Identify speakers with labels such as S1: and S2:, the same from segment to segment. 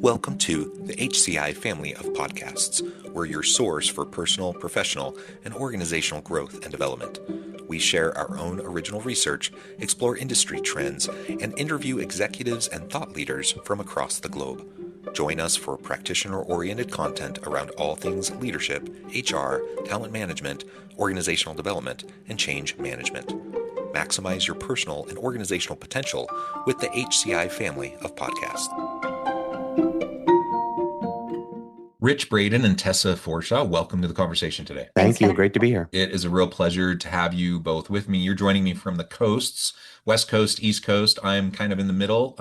S1: Welcome to the HCI family of podcasts. We're your source for personal, professional, and organizational growth and development. We share our own original research, explore industry trends, and interview executives and thought leaders from across the globe. Join us for practitioner-oriented content around all things leadership, HR, talent management, organizational development, and change management. Maximize your personal and organizational potential with the HCI family of podcasts. Rich Braden and Tessa Forshaw, welcome to the conversation today.
S2: Thank you. Great to be here.
S1: It is a real pleasure to have you both with me. You're joining me from the coasts, West Coast, East Coast. I'm kind of in the middle,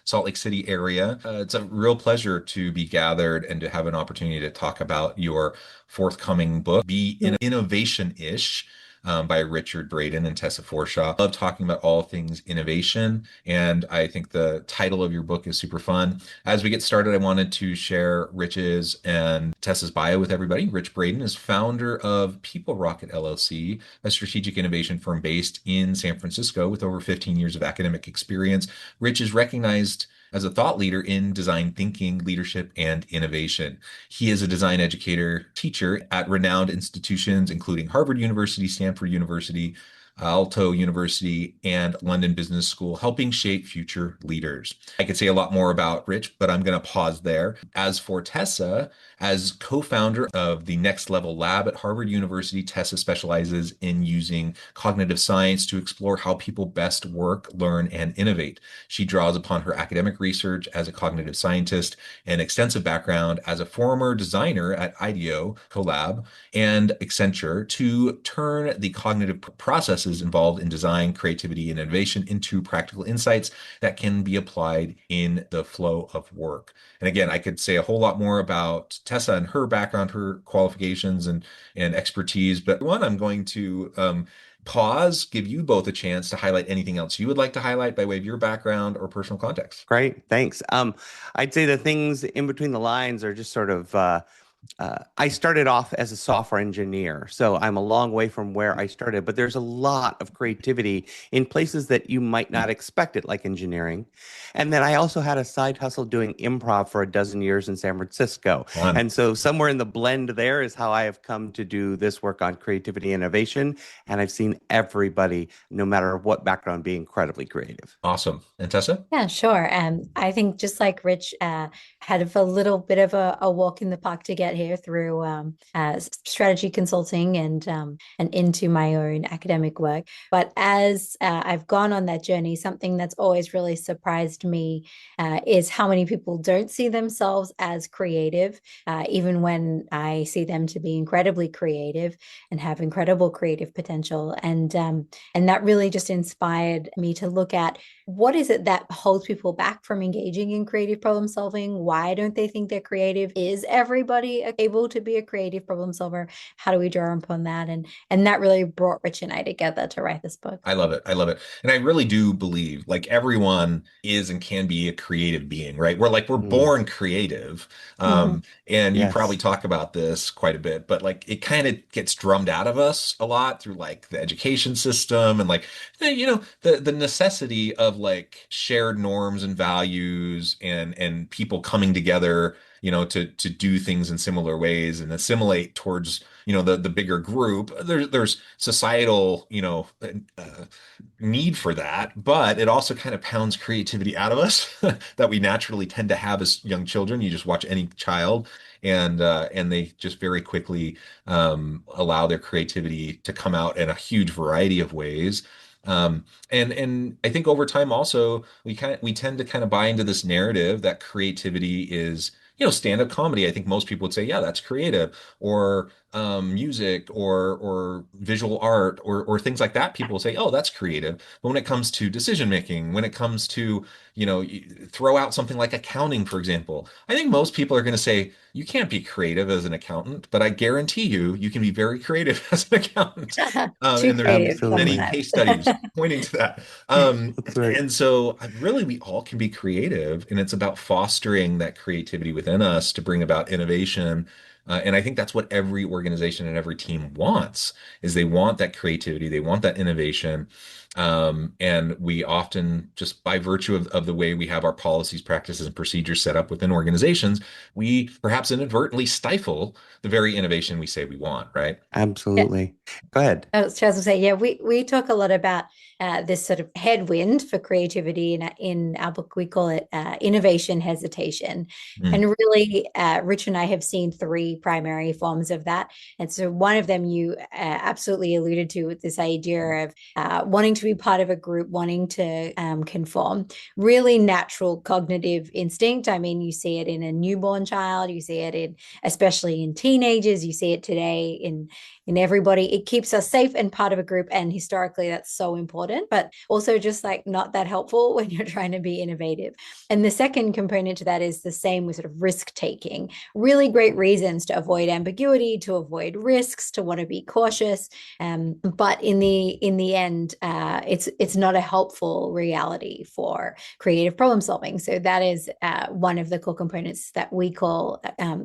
S1: Salt Lake City area. It's a real pleasure to be gathered and to have an opportunity to talk about your forthcoming book, Be Innovation-ish. By Richard Braden and Tessa Forshaw. I love talking about all things innovation, and I think the title of your book is super fun. As we get started, I wanted to share Rich's and Tessa's bio with everybody. Rich Braden is founder of People Rocket LLC, a strategic innovation firm based in San Francisco with over 15 years of academic experience. Rich is recognized as a thought leader in design thinking, leadership, and innovation. He is a design educator, teacher at renowned institutions, including Harvard University, Stanford University, Aalto University, and London Business School, helping shape future leaders. I could say a lot more about Rich, but I'm going to pause there. As for Tessa, as co-founder of the Next Level Lab at Harvard University, Tessa specializes in using cognitive science to explore how people best work, learn, and innovate. She draws upon her academic research as a cognitive scientist and extensive background as a former designer at IDEO, Collab, and Accenture to turn the cognitive processes involved in design, creativity, and innovation into practical insights that can be applied in the flow of work. And again, I could say a whole lot more about Tessa and her background, her qualifications and expertise, but I'm going to pause, give you both a chance to highlight anything else you would like to highlight by way of your background or personal context.
S2: Great, thanks. I'd say the things in between the lines are just sort of I started off as a software engineer, so I'm a long way from where I started, but there's a lot of creativity in places that you might not expect it, like engineering. And then I also had a side hustle doing improv for a dozen years in San Francisco.
S1: Fun.
S2: And so somewhere in the blend there is how I have come to do this work on creativity and innovation. And I've seen everybody, no matter what background, be incredibly creative.
S1: Awesome. And Tessa?
S3: Yeah, sure. I think just like Rich had a little bit of a walk in the park to get here through strategy consulting and into my own academic work. But as I've gone on that journey, something that's always really surprised me is how many people don't see themselves as creative, even when I see them to be incredibly creative and have incredible creative potential. And that really just inspired me to look at what is it that holds people back from engaging in creative problem solving? Why don't they think they're creative? Is everybody able to be a creative problem solver? How do we draw upon that? And that really brought Rich and I together to write this book.
S1: I love it. I love it. And I really do believe like everyone is and can be a creative being, right? We're born creative. And you probably talk about this quite a bit, but like it kind of gets drummed out of us a lot through like the education system and like, the necessity of like shared norms and values and people coming together, to do things in similar ways and assimilate towards, the bigger group. There's societal, need for that, but it also kind of pounds creativity out of us that we naturally tend to have as young children. You just watch any child and they just very quickly allow their creativity to come out in a huge variety of ways. And I think over time also we tend to kind of buy into this narrative that creativity is, stand-up comedy. I think most people would say, yeah, that's creative, or music or visual art or things like that. People will say, oh, that's creative. But when it comes to decision making, when it comes to, you throw out something like accounting, for example, I think most people are going to say, you can't be creative as an accountant, but I guarantee you can be very creative as an accountant. And there's many case studies pointing to that. Right. And so really we all can be creative, and it's about fostering that creativity within us to bring about innovation. And I think that's what every organization and every team wants, is they want that creativity, they want that innovation. And we often, just by virtue of the way we have our policies, practices, and procedures set up within organizations, we perhaps inadvertently stifle the very innovation we say we want, right?
S2: Absolutely. Go ahead.
S3: Charles will say, yeah, we talk a lot about this sort of headwind for creativity. In our book, we call it innovation hesitation.
S1: Mm.
S3: And really, Rich and I have seen three primary forms of that. And so one of them you absolutely alluded to, with this idea of wanting to be part of a group, wanting to conform. Really natural cognitive instinct. I mean, you see it in a newborn child, you see it especially in teenagers, you see it today in everybody. It keeps us safe and part of a group. And historically, that's so important, but also just like not that helpful when you're trying to be innovative. And the second component to that is the same with sort of risk taking. Really great reasons to avoid ambiguity, to avoid risks, to want to be cautious. But in the end, it's not a helpful reality for creative problem solving. So that is one of the core components that we call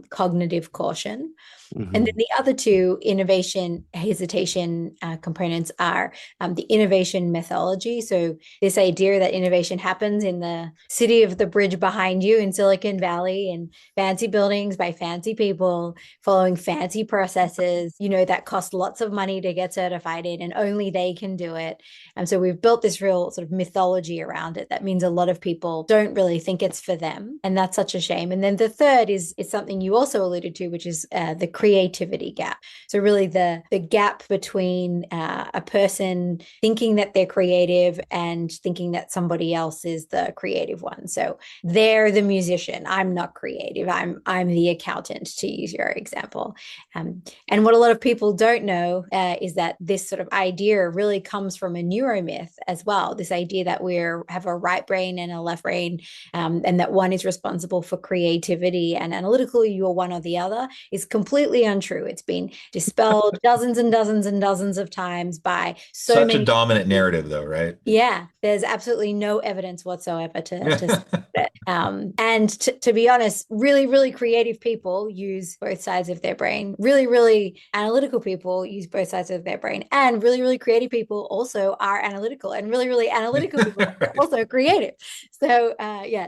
S3: cognitive caution.
S2: Mm-hmm.
S3: And then the other two innovation hesitation components are the innovation methodology. So this idea that innovation happens in the city of the bridge behind you in Silicon Valley, in fancy buildings by fancy people following fancy processes, that cost lots of money to get certified in, and only they can do it. And so we've built this real sort of mythology around it. That means a lot of people don't really think it's for them. And that's such a shame. And then the third is something you also alluded to, which is the creativity gap. So really the gap between a person thinking that they're creative and thinking that somebody else is the creative one. So they're the musician. I'm not creative. I'm the accountant, to use your example. And what a lot of people don't know is that this sort of idea really comes from a neuromyth as well. This idea that we have a right brain and a left brain, and that one is responsible for creativity and analytical, you're one or the other, is completely untrue. It's been dispelled dozens and dozens and dozens of times by so
S1: Such a
S3: many.
S1: dominant narrative, though, right?
S3: Yeah, there's absolutely no evidence whatsoever to support it. And to be honest, really, really creative people use both sides of their brain. Really, really analytical people use both sides of their brain. And really, really creative people also are analytical. And really, really analytical people are
S1: Right.
S3: also creative. So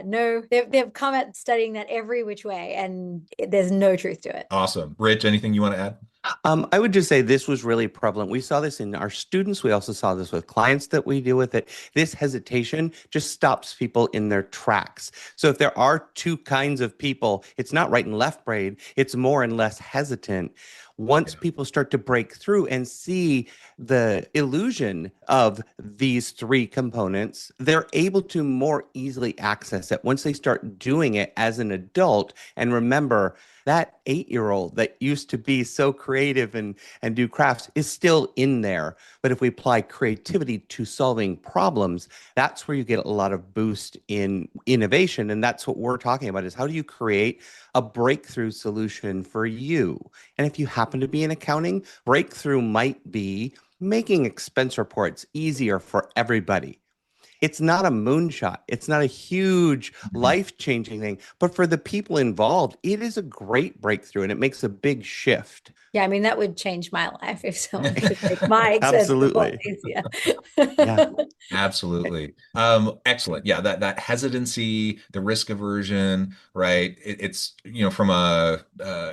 S3: no, they've come at studying that every which way, and there's no truth to it.
S1: Awesome. Rich, anything you want to add?
S2: I would just say this was really prevalent. We saw this in our students. We also saw this with clients that we deal with. It. This hesitation just stops people in their tracks. So if there are two kinds of people, it's not right and left brain. It's more and less hesitant. Once people start to break through and see the illusion of these three components, they're able to more easily access it once they start doing it as an adult. And remember, that 8-year-old that used to be so creative and do crafts is still in there. But if we apply creativity to solving problems, that's where you get a lot of boost in innovation. And that's what we're talking about, is how do you create a breakthrough solution for you? And if you happen to be in accounting, breakthrough might be making expense reports easier for everybody. It's not a moonshot. It's not a huge life-changing thing, but for the people involved, it is a great breakthrough and it makes a big shift.
S3: Yeah, I mean, that would change my life if someone could make my expense
S2: Absolutely.
S3: easier.
S2: Yeah.
S1: Absolutely. Excellent. Yeah, that hesitancy, the risk aversion, right? It's, from a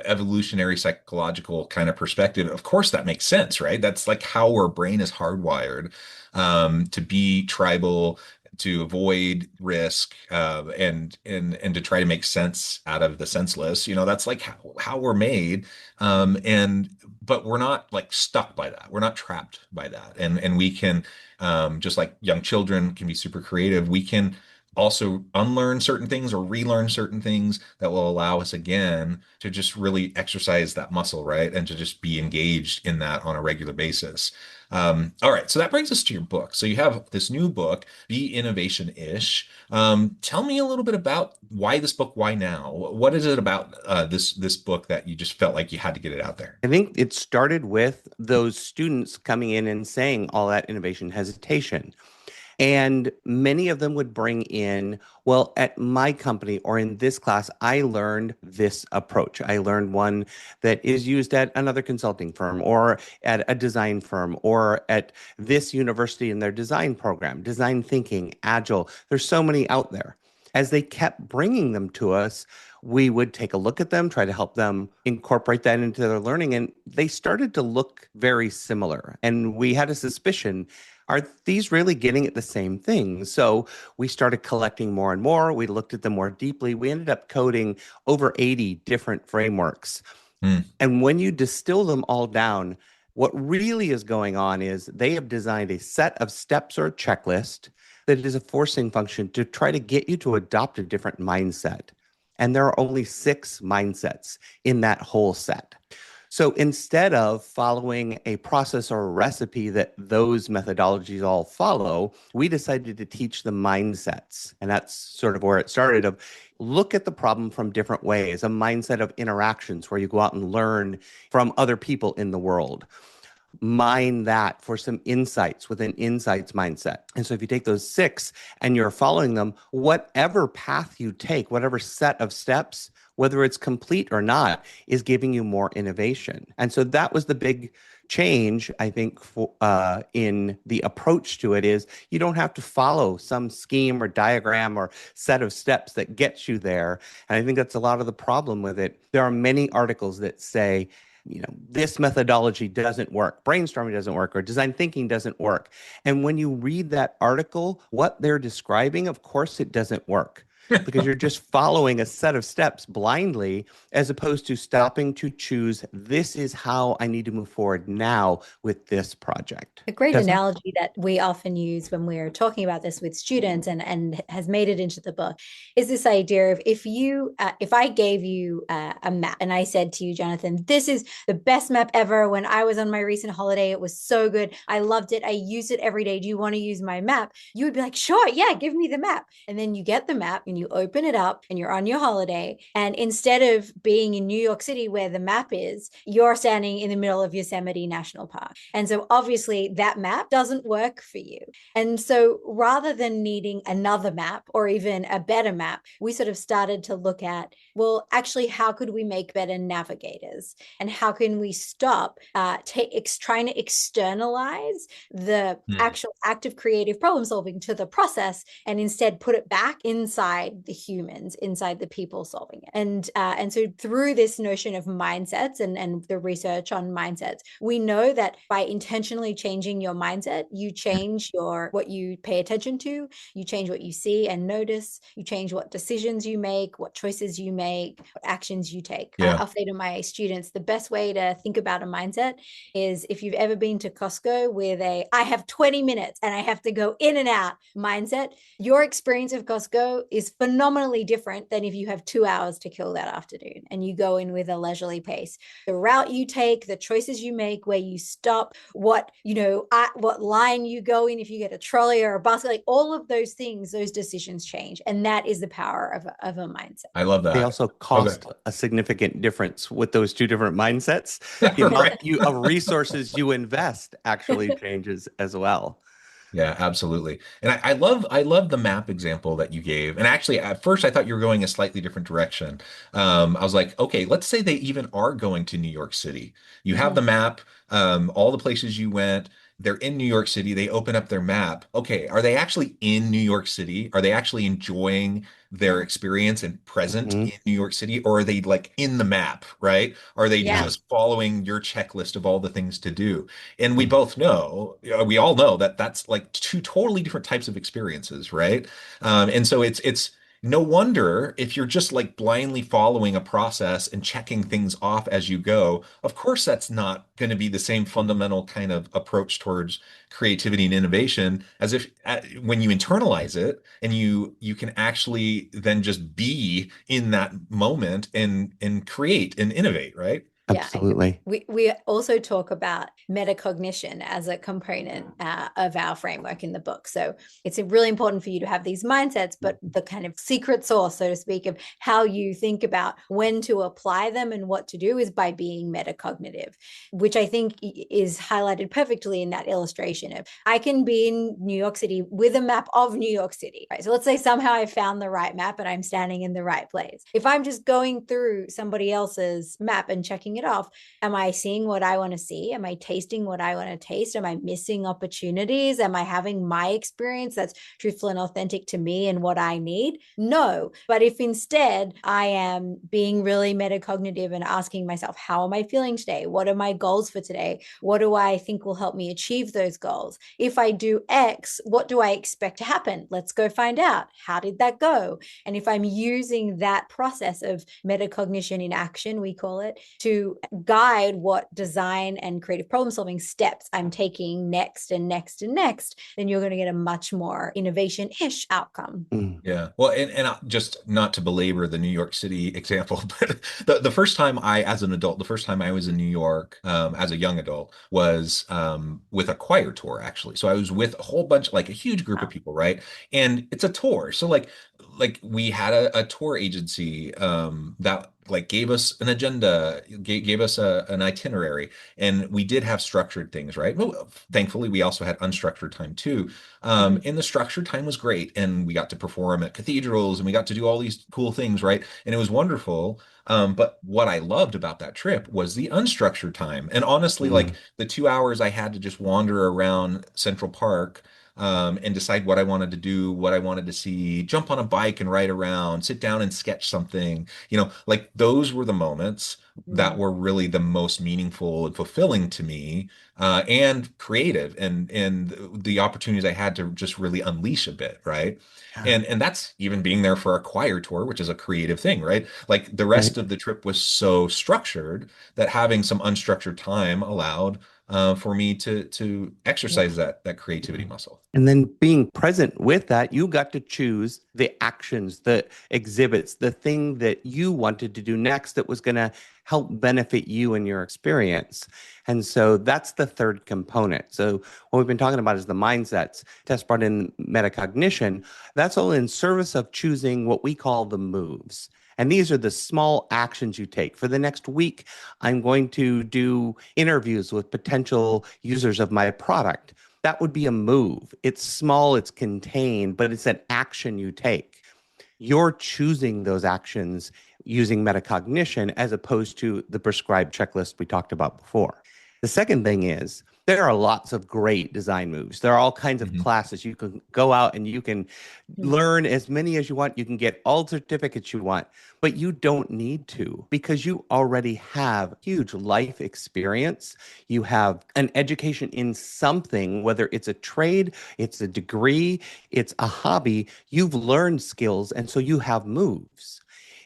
S1: evolutionary psychological kind of perspective, of course that makes sense, right? That's like how our brain is hardwired, to be tribal, to avoid risk, and to try to make sense out of the senseless. That's like how we're made. But we're not like stuck by that. We're not trapped by that. And we can, just like young children can be super creative, we can also unlearn certain things or relearn certain things that will allow us again to just really exercise that muscle, right? And to just be engaged in that on a regular basis. All right, so that brings us to your book. So you have this new book, Be Innovation-ish. Tell me a little bit about why this book, why now? What is it about this book that you just felt like you had to get it out there?
S2: I think it started with those students coming in and saying all that innovation hesitation. And many of them would bring in, well, at my company or in this class, I learned this approach. I learned one that is used at another consulting firm or at a design firm or at this university in their design program, design thinking, agile. There's so many out there. As they kept bringing them to us, we would take a look at them, try to help them incorporate that into their learning. And they started to look very similar. And we had a suspicion, are these really getting at the same thing? So we started collecting more and more. We looked at them more deeply. We ended up coding over 80 different frameworks.
S1: Mm.
S2: And when you distill them all down, what really is going on is they have designed a set of steps or a checklist that is a forcing function to try to get you to adopt a different mindset. And there are only 6 mindsets in that whole set. So instead of following a process or a recipe that those methodologies all follow, we decided to teach the mindsets. And that's sort of where it started of look at the problem from different ways, a mindset of interactions where you go out and learn from other people in the world. Mine that for some insights with an insights mindset. And so if you take those 6 and you're following them, whatever path you take, whatever set of steps, whether it's complete or not, is giving you more innovation. And so that was the big change, I think, in the approach to it is you don't have to follow some scheme or diagram or set of steps that gets you there. And I think that's a lot of the problem with it. There are many articles that say, this methodology doesn't work, brainstorming doesn't work, or design thinking doesn't work. And when you read that article, what they're describing, of course, it doesn't work. Because you're just following a set of steps blindly, as opposed to stopping to choose, this is how I need to move forward now with this project.
S3: A great
S1: Tessa?
S3: analogy that we often use when we're talking about this with students and has made it into the book is this idea of if I gave you a map and I said to you, Jonathan, this is the best map ever. When I was on my recent holiday, it was so good. I loved it. I use it every day. Do you want to use my map? You would be like, sure, yeah, give me the map. And then you get the map and you open it up and you're on your holiday. And instead of being in New York City where the map is, you're standing in the middle of Yosemite National Park. And so obviously that map doesn't work for you. And so rather than needing another map or even a better map, we sort of started to look at, well, actually, how could we make better navigators? And how can we stop trying to externalize the actual act of creative problem solving to the process and instead put it back inside the humans, inside the people solving it. And so through this notion of mindsets and the research on mindsets, we know that by intentionally changing your mindset, you change what you pay attention to, you change what you see and notice, you change what decisions you make, what choices you make, what actions you take.
S1: Yeah.
S3: I'll say to my students, the best way to think about a mindset is if you've ever been to Costco with I have 20 minutes and I have to go in and out mindset, your experience of Costco is phenomenally different than if you have 2 hours to kill that afternoon and you go in with a leisurely pace. The route you take, the choices you make, where you stop, what line you go in, if you get a trolley or a bus, like all of those things, those decisions change. And that is the power of a mindset.
S1: I love that.
S2: They also cost a significant difference with those 2 different mindsets. The amount of resources you invest actually changes as well.
S1: Yeah, absolutely. And I love the map example that you gave. And actually, at first, I thought you were going a slightly different direction. I was like, okay, let's say they even are going to New York City. You have the map, all the places you went. They're in New York City. They open up their map. Okay, are they actually in New York City? Are they actually enjoying their experience and present in New York City? Or are they like in the map, right? Are they just following your checklist of all the things to do? And we both know, we all know that that's like 2 totally different types of experiences, right? And so it's no wonder if you're just like blindly following a process and checking things off as you go, of course, that's not going to be the same fundamental kind of approach towards creativity and innovation as if when you internalize it and you can actually then just be in that moment and create and innovate, right?
S3: Yeah, and
S2: Absolutely.
S3: we also talk about metacognition as a component of our framework in the book. So it's really important for you to have these mindsets, but the kind of secret sauce, so to speak, of how you think about when to apply them and what to do is by being metacognitive, which I think is highlighted perfectly in that illustration of I can be in New York City with a map of New York City, right? So let's say somehow I found the right map and I'm standing in the right place. If I'm just going through somebody else's map and checking it off, am I seeing what I want to see? Am I tasting what I want to taste? Am I missing opportunities? Am I having my experience that's truthful and authentic to me and what I need? No. But if instead I am being really metacognitive and asking myself, how am I feeling today? What are my goals for today? What do I think will help me achieve those goals? If I do X, what do I expect to happen? Let's go find out. How did that go? And if I'm using that process of metacognition in action, we call it, to guide what design and creative problem solving steps I'm taking next and next and next, then you're going to get a much more innovation-ish outcome.
S1: Yeah. Well, and just not to belabor the New York City example, but the first time as an adult, the first time I was in New York, as a young adult was, with a choir tour, actually. So I was with a whole bunch, like a huge group of people, right? And it's a tour. So like we had a tour agency, that like gave us an agenda, gave us an itinerary, and we did have structured things, right? Well, thankfully, we also had unstructured time too. And the structured time was great, and we got to perform at cathedrals, and we got to do all these cool things, right? And it was wonderful. But what I loved about that trip was the unstructured time. And honestly, like the 2 hours I had to just wander around Central Park, and decide what I wanted to do, what I wanted to see, jump on a bike and ride around, sit down and sketch something, like those were the moments that were really the most meaningful and fulfilling to me, and creative, and the opportunities I had to just really unleash a bit, right?
S2: Yeah.
S1: And that's even being there for a choir tour, which is a creative thing, right? Like the
S2: Right.
S1: rest of the trip was so structured that having some unstructured time allowed, for me to exercise that creativity muscle.
S2: And then being present with that, you got to choose the actions, the exhibits, the thing that you wanted to do next that was going to help benefit you and your experience. And so that's the third component. So what we've been talking about is the mindsets. Tess brought in metacognition. That's all in service of choosing what we call the moves. And these are the small actions you take. For the next week, I'm going to do interviews with potential users of my product. That would be a move. It's small, it's contained, but it's an action you take. You're choosing those actions using metacognition as opposed to the prescribed checklist we talked about before. The second thing is there are lots of great design moves. There are all kinds of classes. You can go out and you can learn as many as you want. You can get all certificates you want, but you don't need to because you already have huge life experience. You have an education in something, whether it's a trade, it's a degree, it's a hobby. You've learned skills, and so you have moves.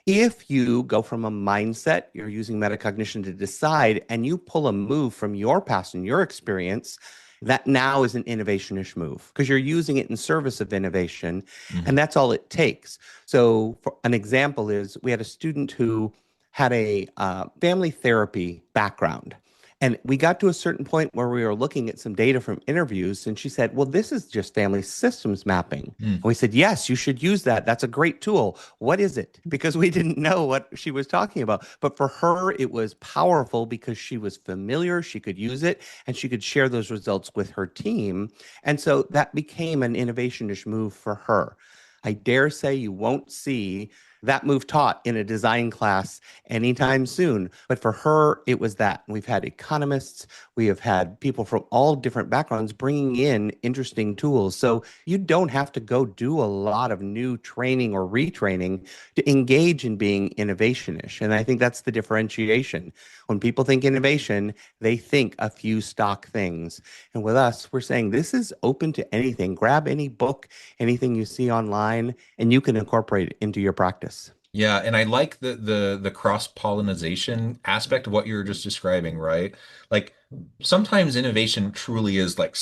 S2: If you go from a mindset, you're using metacognition to decide, and you pull a move from your past and your experience, that now is an innovation-ish move because you're using it in service of innovation, and that's all it takes. So for an example is we had a student who had a family therapy background. And we got to a certain point where we were looking at some data from interviews, and she said, well, this is just family systems mapping. And we said, yes, you should use that. That's a great tool. What is it? Because we didn't know what she was talking about. But for her, it was powerful because she was familiar, she could use it, and she could share those results with her team. And so that became an innovation-ish move for her. I dare say you won't see that move taught in a design class anytime soon. But for her, it was that. We've had economists, we have had people from all different backgrounds bringing in interesting tools. So you don't have to go do a lot of new training or retraining to engage in being innovation-ish. And I think that's the differentiation. When people think innovation, they think a few stock things. And with us, we're saying this is open to anything. Grab any book, anything you see online, and you can incorporate it into your practice.
S1: Yeah, and I like the cross-pollination aspect of what you were just describing, right? Like Sometimes innovation truly is like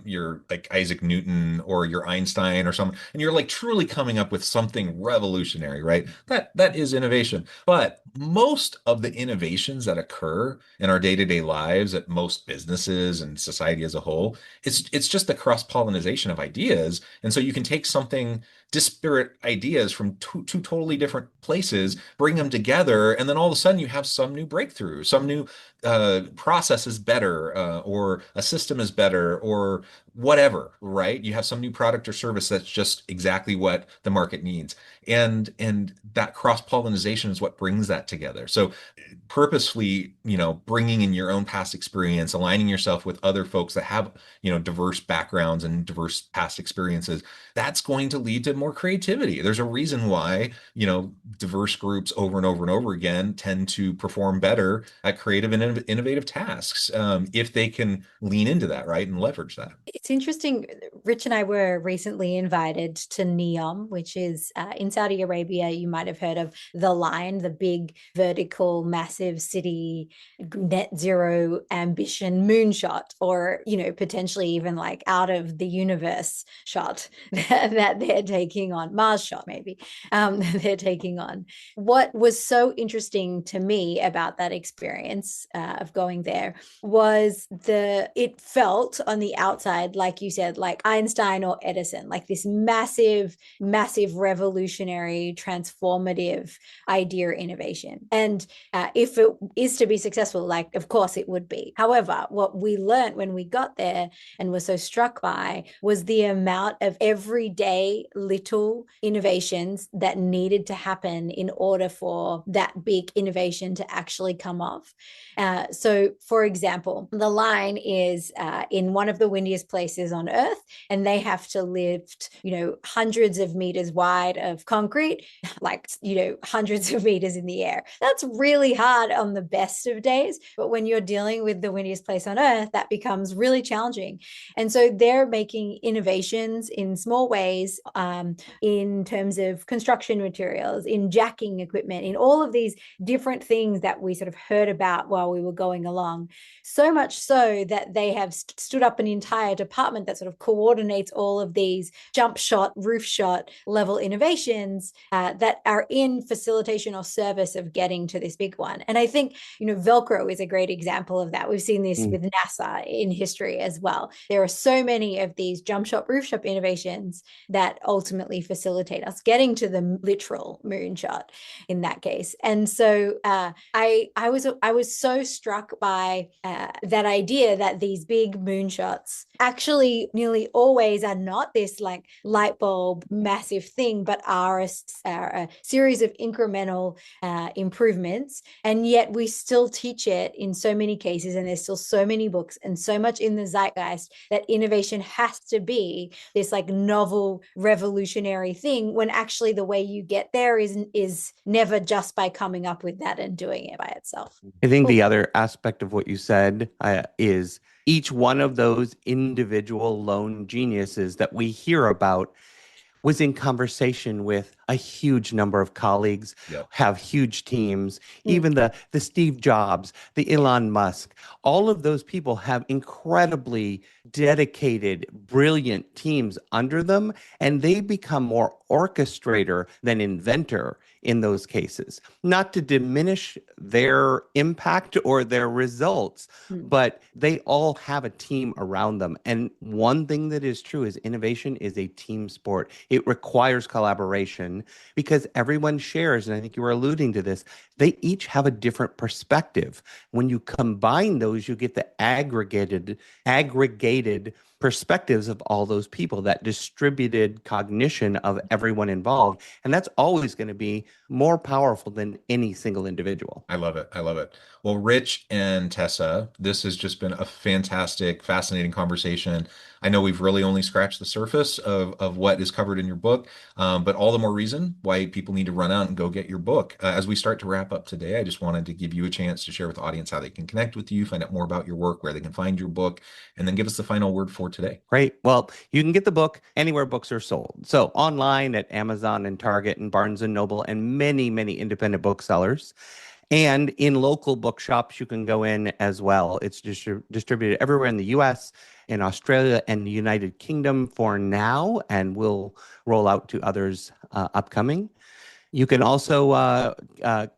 S1: you're like Isaac Newton or you're Einstein or something, and you're like truly coming up with something revolutionary, right? That is innovation. But most of the innovations that occur in our day-to-day lives at most businesses and society as a whole, it's just the cross-pollination of ideas. And so you can take something disparate ideas from two totally different places, bring them together, and then all of a sudden you have some new breakthrough, some new process is better, or a system is better, or whatever, right? You have some new product or service that's just exactly what the market needs. And that cross-pollination is what brings that together. So purposefully, bringing in your own past experience, aligning yourself with other folks that have, diverse backgrounds and diverse past experiences, that's going to lead to more creativity. There's a reason why, diverse groups over and over and over again tend to perform better at creative and innovative tasks, if they can lean into that, right, and leverage that.
S3: It's interesting. Rich and I were recently invited to NEOM, which is in Saudi Arabia. You might have heard of the Line, the big vertical, massive city net zero ambition moonshot, or, potentially even like out of the universe shot that they're taking on, Mars shot, maybe, they're taking on. What was so interesting to me about that experience of going there was it felt on the outside, like you said, like Einstein or Edison, like this massive, massive revolutionary, transformative idea or innovation. And if it is to be successful, like, of course it would be. However, what we learned when we got there and were so struck by was the amount of everyday little innovations that needed to happen in order for that big innovation to actually come off. So, for example, the Line is in one of the windiest places on Earth, and they have to lift, hundreds of meters wide of concrete, like, hundreds of meters in the air. That's really hard on the best of days. But when you're dealing with the windiest place on Earth, that becomes really challenging. And so they're making innovations in small ways, in terms of construction materials, in jacking equipment, in all of these different things that we sort of heard about while we were going along. So much so that they have stood up an entire department that sort of coordinates all of these jump shot, roof shot level innovations that are in facilitation or service of getting to this big one. And I think, Velcro is a great example of that. We've seen this with NASA in history as well. There are so many of these jump shot, roof shot innovations that ultimately facilitate us getting to the literal moonshot in that case. And so I was so struck by that idea that these big moonshots actually nearly always are not this like light bulb massive thing, but are a series of incremental improvements. And yet we still teach it in so many cases, and there's still so many books and so much in the zeitgeist that innovation has to be this like novel revolutionary thing, when actually the way you get there is never just by coming up with that and doing it by itself.
S2: I think the other aspect of what you said is each one of those individual lone geniuses that we hear about was in conversation with a huge number of colleagues, have huge teams, even the Steve Jobs, the Elon Musk, all of those people have incredibly dedicated, brilliant teams under them, and they become more orchestrator than inventor in those cases. Not to diminish their impact or their results, but they all have a team around them. And one thing that is true is innovation is a team sport. It requires collaboration because everyone shares, and I think you were alluding to this, they each have a different perspective. When you combine those, you get the aggregated perspectives of all those people, that distributed cognition of everyone involved. And that's always going to be more powerful than any single individual.
S1: I love it. I love it. Well, Rich and Tessa, this has just been a fantastic, fascinating conversation. I know we've really only scratched the surface of what is covered in your book, but all the more reason why people need to run out and go get your book. As we start to wrap up today, I just wanted to give you a chance to share with the audience how they can connect with you, find out more about your work, where they can find your book, and then give us the final word for today.
S2: Great. Well, you can get the book anywhere books are sold. So online at Amazon and Target and Barnes and Noble and many, many independent booksellers. And in local bookshops, you can go in as well. It's distributed everywhere in the US, in Australia, and the United Kingdom for now, and will roll out to others upcoming. You can also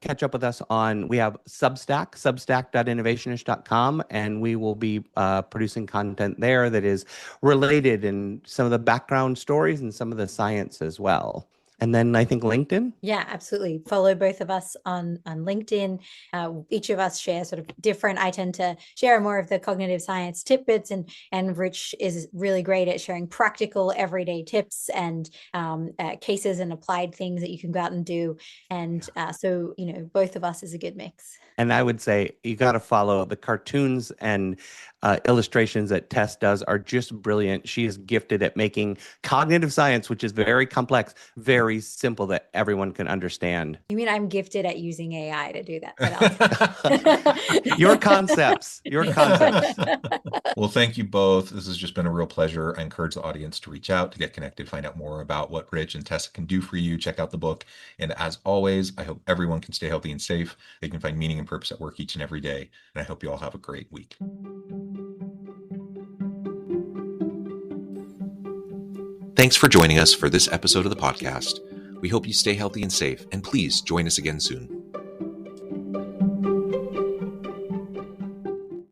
S2: catch up with us we have Substack, substack.innovationish.com, and we will be producing content there that is related in some of the background stories and some of the science as well. And then I think LinkedIn.
S3: Yeah, absolutely. Follow both of us on LinkedIn. Each of us share sort of different. I tend to share more of the cognitive science tidbits, and Rich is really great at sharing practical everyday tips and cases and applied things that you can go out and do. And so, both of us is a good mix.
S2: And I would say you got to follow the cartoons and illustrations that Tess does are just brilliant. She is gifted at making cognitive science, which is very complex, very simple that everyone can understand.
S3: You mean I'm gifted at using AI to do that?
S2: Your concepts.
S1: Well, thank you both. This has just been a real pleasure. I encourage the audience to reach out, to get connected, find out more about what Rich and Tessa can do for you. Check out the book. And as always, I hope everyone can stay healthy and safe. They can find meaning and purpose at work each and every day. And I hope you all have a great week. Thanks for joining us for this episode of the podcast. We hope you stay healthy and safe, and please join us again soon.